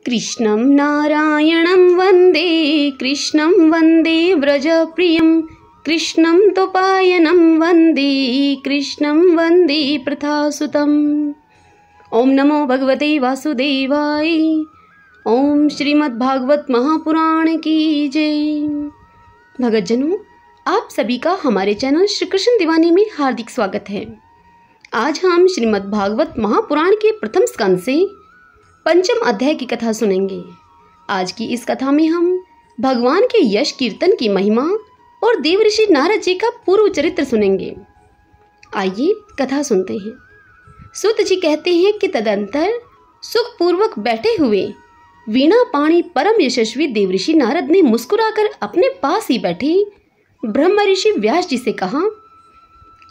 कृष्णं नारायणं वन्दे व्रजप्रियं कृष्णं तोपायनं वन्दे प्रथासुतम्। ओम नमो भगवते वासुदेवाय। ओम श्रीमद्भागवत महापुराण की जय। भगतजनों, आप सभी का हमारे चैनल श्री कृष्ण दीवानी में हार्दिक स्वागत है। आज हम श्रीमद्भागवत महापुराण के प्रथम स्कंद से पंचम अध्याय की कथा सुनेंगे। आज की इस कथा में हम भगवान के यश कीर्तन की महिमा और देवऋषि नारद जी का पूर्व चरित्र सुनेंगे। आइए कथा सुनते हैं। सूत जी कहते हैं कि तदंतर सुखपूर्वक बैठे हुए वीणा पाणी परम यशस्वी देवऋषि नारद ने मुस्कुराकर अपने पास ही बैठे ब्रह्म ऋषि व्यास जी से कहा।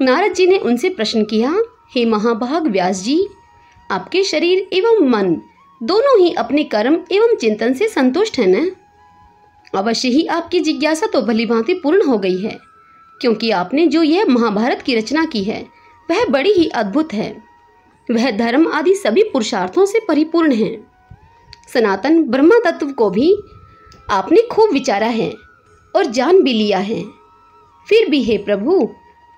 नारद जी ने उनसे प्रश्न किया, हे महाभाग व्यास जी, आपके शरीर एवं मन दोनों ही अपने कर्म एवं चिंतन से संतुष्ट है न? अवश्य ही आपकी जिज्ञासा तो भली भांति पूर्ण हो गई है, क्योंकि आपने जो यह महाभारत की रचना की है वह बड़ी ही अद्भुत है। वह धर्म आदि सभी पुरुषार्थों से परिपूर्ण है। सनातन ब्रह्म तत्व को भी आपने खूब विचारा है और जान भी लिया है। फिर भी हे प्रभु,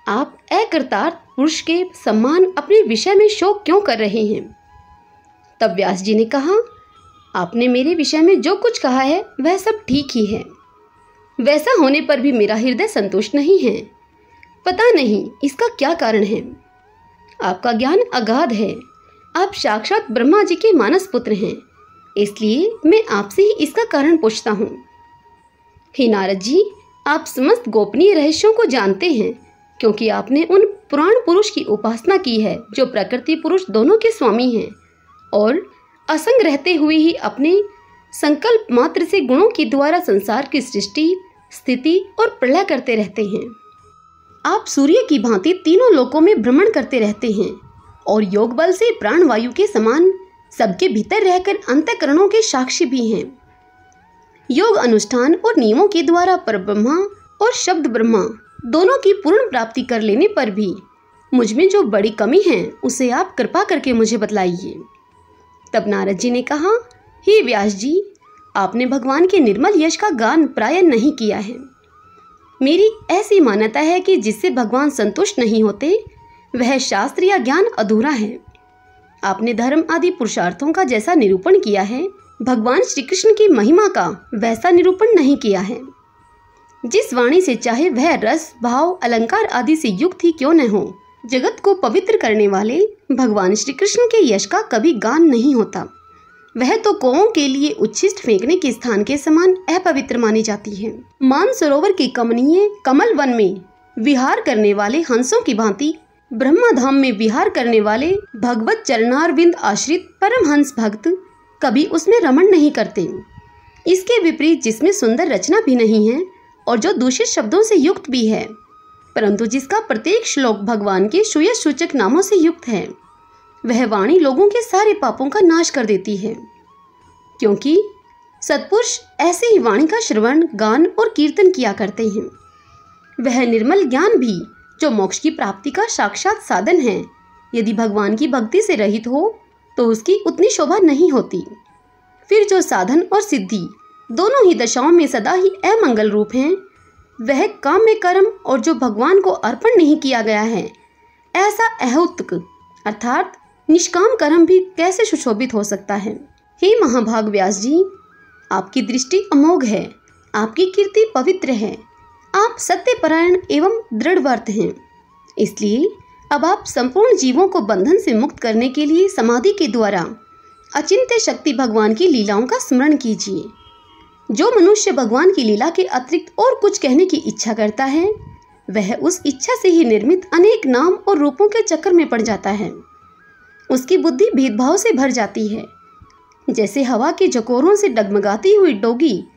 आप अकृतार्थ पुरुष के समान अपने विषय में शोक क्यों कर रहे हैं? तब व्यास जी ने कहा, आपने मेरे विषय में जो कुछ कहा है वह सब ठीक ही है। वैसा होने पर भी मेरा हृदय संतुष्ट नहीं है। पता नहीं इसका क्या कारण है। आपका ज्ञान अगाध है। आप साक्षात ब्रह्मा जी के मानस पुत्र हैं, इसलिए मैं आपसे ही इसका कारण पूछता हूँ। हे नारद जी, आप समस्त गोपनीय रहस्यों को जानते हैं, क्योंकि आपने उन पुराण पुरुष की उपासना की है जो प्रकृति पुरुष दोनों के स्वामी हैं और असंग रहते हुए ही अपने संकल्प मात्र से गुणों के द्वारा संसार की सृष्टि, स्थिति और प्रलय करते रहते हैं। आप सूर्य की भांति तीनों लोकों में भ्रमण करते रहते हैं और योग बल से प्राणवायु के समान सबके भीतर रहकर अंतःकरणों के साक्षी भी हैं। योग अनुष्ठान और नियमों के द्वारा परब्रह्मा और शब्द ब्रह्मा दोनों की पूर्ण प्राप्ति कर लेने पर भी मुझ में जो बड़ी कमी है उसे आप कृपा करके मुझे बतलाइए। तब नारद जी ने कहा, हे व्यास जी, आपने भगवान के निर्मल यश का गान प्राय नहीं किया है। मेरी ऐसी मान्यता है कि जिससे भगवान संतुष्ट नहीं होते वह शास्त्र या ज्ञान अधूरा है। आपने धर्म आदि पुरुषार्थों का जैसा निरूपण किया है, भगवान श्री कृष्ण की महिमा का वैसा निरूपण नहीं किया है। जिस वाणी से चाहे वह रस, भाव, अलंकार आदि से युक्त ही क्यों न हो, जगत को पवित्र करने वाले भगवान श्री कृष्ण के यश का कभी गान नहीं होता। वह तो कौओं के लिए उच्छिष्ट फेंकने के स्थान के समान अपवित्र मानी जाती है। मानसरोवर के कमनीय कमल वन में विहार करने वाले हंसों की भांति ब्रह्मा धाम में विहार करने वाले भगवत चरणारविंद आश्रित परमहंस भक्त कभी उसमें रमण नहीं करते। इसके विपरीत जिसमें सुंदर रचना भी नहीं है और जो दूषित शब्दों से युक्त भी है, परंतु जिसका प्रत्येक श्लोक भगवान के सुयश सूचक नामों से युक्त है, वह वाणी लोगों के सारे पापों का नाश कर देती है। क्योंकि सत्पुरुष ऐसे ही वाणी का श्रवण, गान और कीर्तन किया करते हैं। वह निर्मल ज्ञान भी जो मोक्ष की प्राप्ति का साक्षात साधन है, यदि भगवान की भक्ति से रहित हो तो उसकी उतनी शोभा नहीं होती। फिर जो साधन और सिद्धि दोनों ही दशाओं में सदा ही अमंगल रूप हैं, वह काम्य कर्म और जो भगवान को अर्पण नहीं किया गया है, ऐसा अहौतक अर्थात निष्काम कर्म भी कैसे सुशोभित हो सकता है? हे महाभाग व्यास जी, आपकी दृष्टि अमोघ है, आपकी कीर्ति पवित्र है, आप सत्यपरायण एवं दृढ़व्रत हैं। इसलिए अब आप संपूर्ण जीवों को बंधन से मुक्त करने के लिए समाधि के द्वारा अचिंत्य शक्ति भगवान की लीलाओं का स्मरण कीजिए। जो मनुष्य भगवान की लीला के अतिरिक्त और कुछ कहने की इच्छा करता है, वह उस इच्छा से ही निर्मित अनेक नाम और रूपों के चक्कर में पड़ जाता है। उसकी बुद्धि भेदभाव से भर जाती है। जैसे हवा के झकोरों से डगमगाती हुई डोगी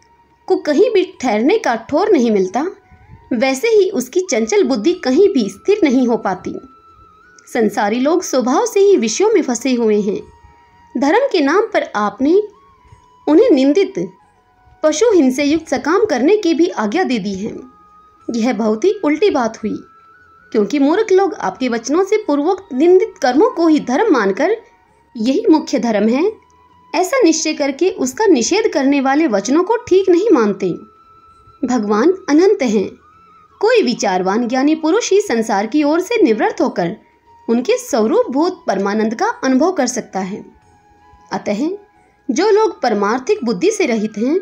को कहीं भी ठहरने का ठौर नहीं मिलता, वैसे ही उसकी चंचल बुद्धि कहीं भी स्थिर नहीं हो पाती। संसारी लोग स्वभाव से ही विषयों में फंसे हुए हैं। धर्म के नाम पर आपने उन्हें निंदित पशु हिंसे युक्त सकाम करने की भी आज्ञा दे दी है। यह बहुत ही उल्टी बात हुई, क्योंकि मूर्ख लोग आपके वचनों से पूर्वोक्त निंदित कर्मों को ही धर्म मानकर यही मुख्य धर्म है, ऐसा निश्चय करके उसका निषेध करने वाले वचनों को ठीक नहीं मानते। भगवान अनंत हैं। कोई विचारवान ज्ञानी पुरुष ही संसार की ओर से निवृत्त होकर उनके स्वरूप भूत परमानंद का अनुभव कर सकता है। अतः जो लोग परमार्थिक बुद्धि से रहित हैं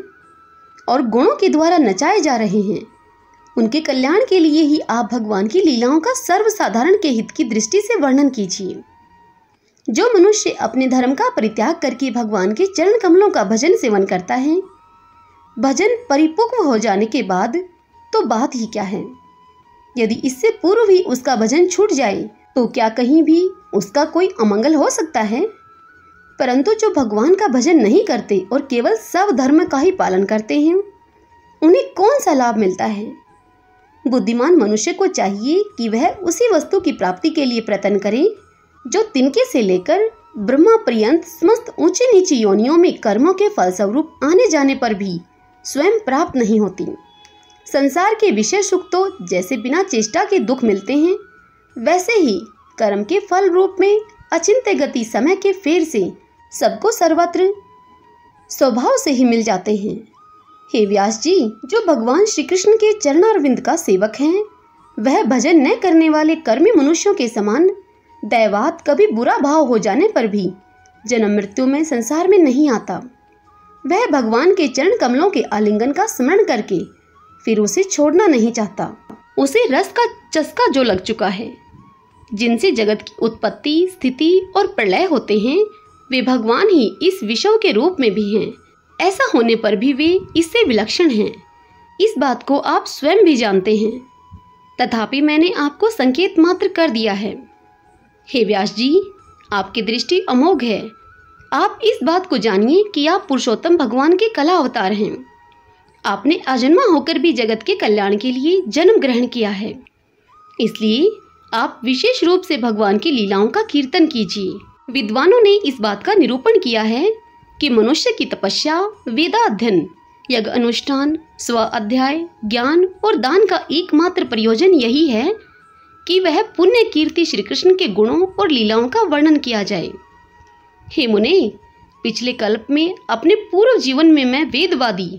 और गुणों के द्वारा नचाए जा रहे हैं, उनके कल्याण के लिए ही आप भगवान की लीलाओं का सर्वसाधारण के हित की दृष्टि से वर्णन कीजिए। जो मनुष्य अपने धर्म का परित्याग करके भगवान के चरण कमलों का भजन सेवन करता है, भजन परिपक्व हो जाने के बाद तो बात ही क्या है। यदि इससे पूर्व ही उसका भजन छूट जाए तो क्या कहीं भी उसका कोई अमंगल हो सकता है। परंतु जो भगवान का भजन नहीं करते और केवल सब धर्म का ही पालन करते हैं, उन्हें कौन सा लाभ मिलता है। बुद्धिमान मनुष्य को चाहिए कि वह उसी वस्तु की प्राप्ति के लिए प्रयत्न करे जो तिनके से लेकर ब्रह्मा पर्यंत समस्त ऊंची नीची योनियों में कर्मों के फलस्वरूप आने जाने पर भी स्वयं प्राप्त नहीं होती। संसार के विषय सुख तो जैसे बिना चेष्टा के दुख मिलते हैं, वैसे ही कर्म के फल रूप में अचिंत्य गति समय के फेर से सबको सर्वत्र स्वभाव से ही मिल जाते हैं। हे व्यास जी, जो भगवान श्री कृष्ण के चरणारविंद का सेवक हैं, वह भजन न करने वाले कर्मी मनुष्यों के समान दैवात कभी बुरा भाव हो जाने पर भी जन्म मृत्यु में संसार में नहीं आता। वह भगवान के चरण कमलों के आलिंगन का स्मरण करके फिर उसे छोड़ना नहीं चाहता। उसे रस का चस्का जो लग चुका है, जिनसे जगत की उत्पत्ति, स्थिति और प्रलय होते हैं, वे भगवान ही इस विषय के रूप में भी हैं। ऐसा होने पर भी वे इससे विलक्षण हैं। इस बात को आप स्वयं भी जानते हैं, तथापि मैंने आपको संकेत मात्र कर दिया है। हे व्यास जी, आपकी दृष्टि अमोघ है। आप इस बात को जानिए कि आप पुरुषोत्तम भगवान के कला अवतार हैं। आपने अजन्मा होकर भी जगत के कल्याण के लिए जन्म ग्रहण किया है। इसलिए आप विशेष रूप से भगवान की लीलाओं का कीर्तन कीजिए। विद्वानों ने इस बात का निरूपण किया है कि मनुष्य की तपस्या, वेदाध्ययन, यज्ञ अनुष्ठान, स्व अध्याय, ज्ञान और दान का एकमात्र प्रयोजन यही है कि वह पुण्य कीर्ति श्री कृष्ण के गुणों और लीलाओं का वर्णन किया जाए। हे मुने, पिछले कल्प में अपने पूर्व जीवन में मैं वेदवादी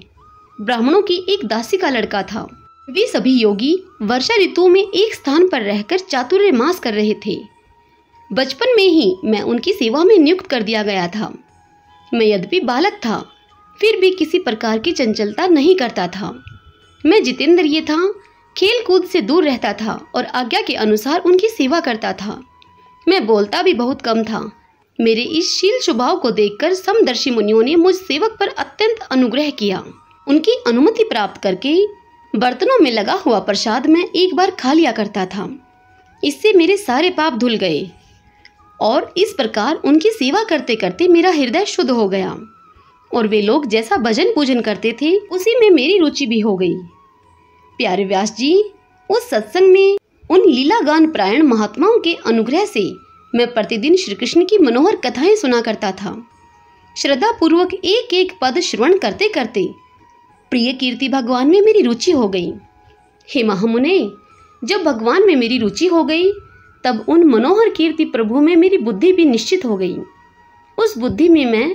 ब्राह्मणों की एक दासी का लड़का था। वे सभी योगी वर्षा ऋतु में एक स्थान पर रहकर चातुर्य मास कर रहे थे। बचपन में ही मैं उनकी सेवा में नियुक्त कर दिया गया था। मैं यद्यपि बालक था, फिर भी किसी प्रकार की चंचलता नहीं करता था। मैं जितेंद्रिय था, खेल कूद से दूर रहता था और आज्ञा के अनुसार उनकी सेवा करता था। मैं बोलता भी बहुत कम था। मेरे इस शील स्वभाव को देखकर समदर्शी मुनियों ने मुझ सेवक पर अत्यंत अनुग्रह किया। उनकी अनुमति प्राप्त करके बर्तनों में लगा हुआ प्रसाद मैं एक बार खा लिया करता था। इससे मेरे सारे पाप धुल गए और इस प्रकार उनकी सेवा करते करते मेरा हृदय शुद्ध हो गया और वे लोग जैसा भजन पूजन करते थे उसी में मेरी रुचि भी हो गई। प्यारे व्यास जी, उस सत्संग में उन लीला गान प्रायण महात्माओं के अनुग्रह से मैं प्रतिदिन श्री कृष्ण की मनोहर कथाएं सुना करता था। श्रद्धा पूर्वक एक एक पद श्रवण करते करते प्रिय कीर्ति भगवान में मेरी रुचि हो गई। हे महामुने, जब भगवान में मेरी रुचि हो गई तब उन मनोहर कीर्ति प्रभु में मेरी बुद्धि भी निश्चित हो गई। उस बुद्धि में मैं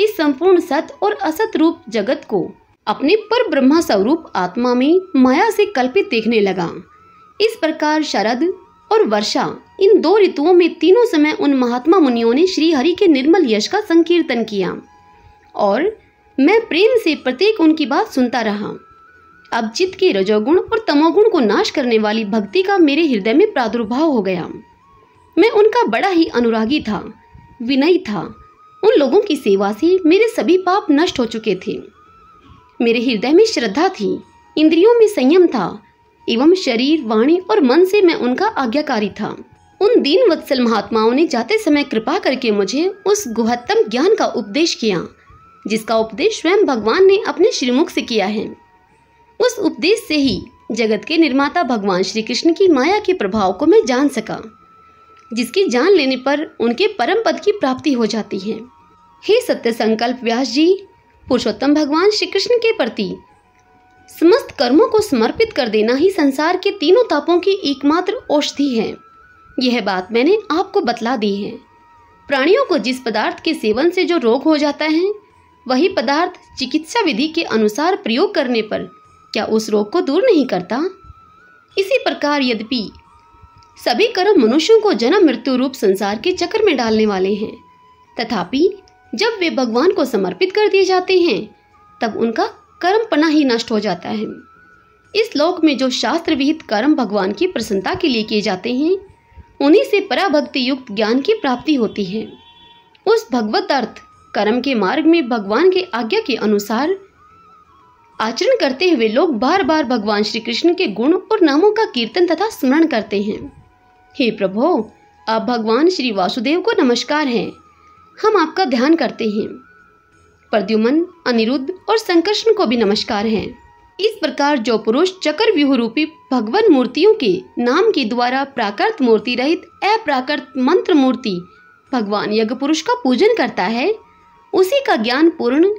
इस संपूर्ण सत और असत रूप जगत को अपने पर ब्रह्मा स्वरूप आत्मा में माया से कल्पित देखने लगा। इस प्रकार शरद और वर्षा, इन दो ऋतुओं में तीनों समय उन महात्मा मुनियों ने श्री हरि के निर्मल यश का संकीर्तन किया और मैं प्रेम से प्रत्येक उनकी बात सुनता रहा। अब चित्त के रजोगुण और तमोगुण को नाश करने वाली भक्ति का मेरे हृदय में प्रादुर्भाव हो गया। मैं उनका बड़ा ही अनुरागी था, विनयी था। उन लोगों की सेवा से मेरे सभी पाप नष्ट हो चुके थे। मेरे हृदय में श्रद्धा थी, इंद्रियों में संयम था एवं शरीर, वाणी और मन से मैं उनका आज्ञाकारी था। उन दीन वत्सल महात्माओं ने जाते समय कृपा करके मुझे उस गुहत्तम ज्ञान का उपदेश किया, जिसका उपदेश स्वयं भगवान ने अपने श्रीमुख से किया है। उस उपदेश से ही जगत के निर्माता भगवान श्री कृष्ण की माया के प्रभाव को मैं जान सका, जिसकी जान लेने पर उनके परम पद की प्राप्ति हो जाती है। हे सत्य संकल्प व्यास जी, पुरुषोत्तम भगवान श्री कृष्ण के प्रति समस्त कर्मों को समर्पित कर देना ही संसार के तीनों तापों की एकमात्र औषधि है। यह बात मैंने आपको बतला दी है। प्राणियों को जिस पदार्थ के सेवन से जो रोग हो जाता है, वही पदार्थ चिकित्सा विधि के अनुसार प्रयोग करने पर क्या उस रोग को दूर नहीं करता? इसी प्रकार यद्यपि सभी कर्म मनुष्यों को जन्म मृत्यु रूप संसार के चक्र में डालने वाले हैं, तथापि जब वे भगवान को समर्पित कर दिए जाते हैं तब उनका कर्म पना ही नष्ट हो जाता है। इस लोक में जो शास्त्र विहित कर्म भगवान की प्रसन्नता के लिए किए जाते हैं, उन्हीं से पराभक्ति युक्त ज्ञान की प्राप्ति होती है। उस भगवत अर्थ कर्म के मार्ग में भगवान के आज्ञा के अनुसार आचरण करते हुए लोग बार बार भगवान श्री कृष्ण के गुण और नामों का कीर्तन तथा स्मरण करते हैं। हे प्रभु, आप भगवान श्री वासुदेव को नमस्कार है, हम आपका ध्यान करते हैं। प्रद्युम्न, अनिरुद्ध और संकर्षण को भी नमस्कार है। इस प्रकार जो पुरुष चक्र व्यूह रूपी भगवान मूर्तियों के नाम के द्वारा प्राकृत मूर्ति रहित अप्राकृत मंत्र मूर्ति भगवान यज्ञ पुरुष का पूजन करता है, उसी का ज्ञान पूर्ण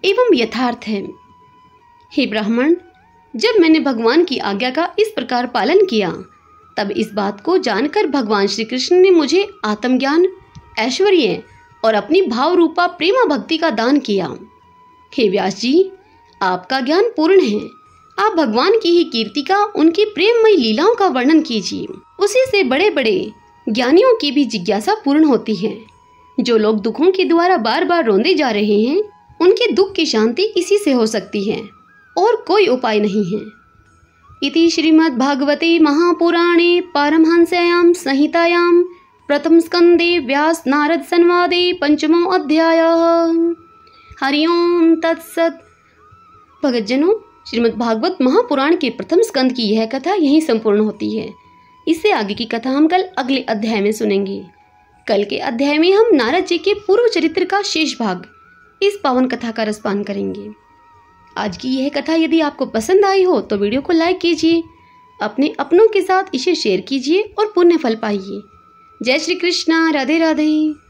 एवं यथार्थ है। हे ब्राह्मण, जब मैंने भगवान की आज्ञा का इस प्रकार पालन किया, तब इस बात को जानकर भगवान श्री कृष्ण ने मुझे आत्मज्ञान, ऐश्वर्य और अपनी भाव रूपा प्रेमा भक्ति का दान किया। हे व्यास जी, आपका ज्ञान पूर्ण है, आप भगवान की ही कीर्ति का, उनकी प्रेममयी लीलाओं का वर्णन कीजिए। उसी से बड़े बड़े ज्ञानियों की भी जिज्ञासा पूर्ण होती है। जो लोग दुखों के द्वारा बार बार रोंदे जा रहे हैं, उनके दुख की शांति इसी से हो सकती है, और कोई उपाय नहीं है। इति श्रीमद् भागवते महापुराणे पारमहंस्यां संहितायां प्रथम स्कंदे व्यास नारद संवादे पंचमो अध्यायः। हरि ओम तत्सत्। भगतजनों, श्रीमद् भागवत महापुराण के प्रथम स्कंद की यह कथा यहीं संपूर्ण होती है। इससे आगे की कथा हम कल अगले अध्याय में सुनेंगे। कल के अध्याय में हम नारद जी के पूर्व चरित्र का शेष भाग, इस पावन कथा का रसपान करेंगे। आज की यह कथा यदि आपको पसंद आई हो तो वीडियो को लाइक कीजिए, अपने अपनों के साथ इसे शेयर कीजिए और पुण्य फल पाइए। जय श्री कृष्णा, राधे राधे।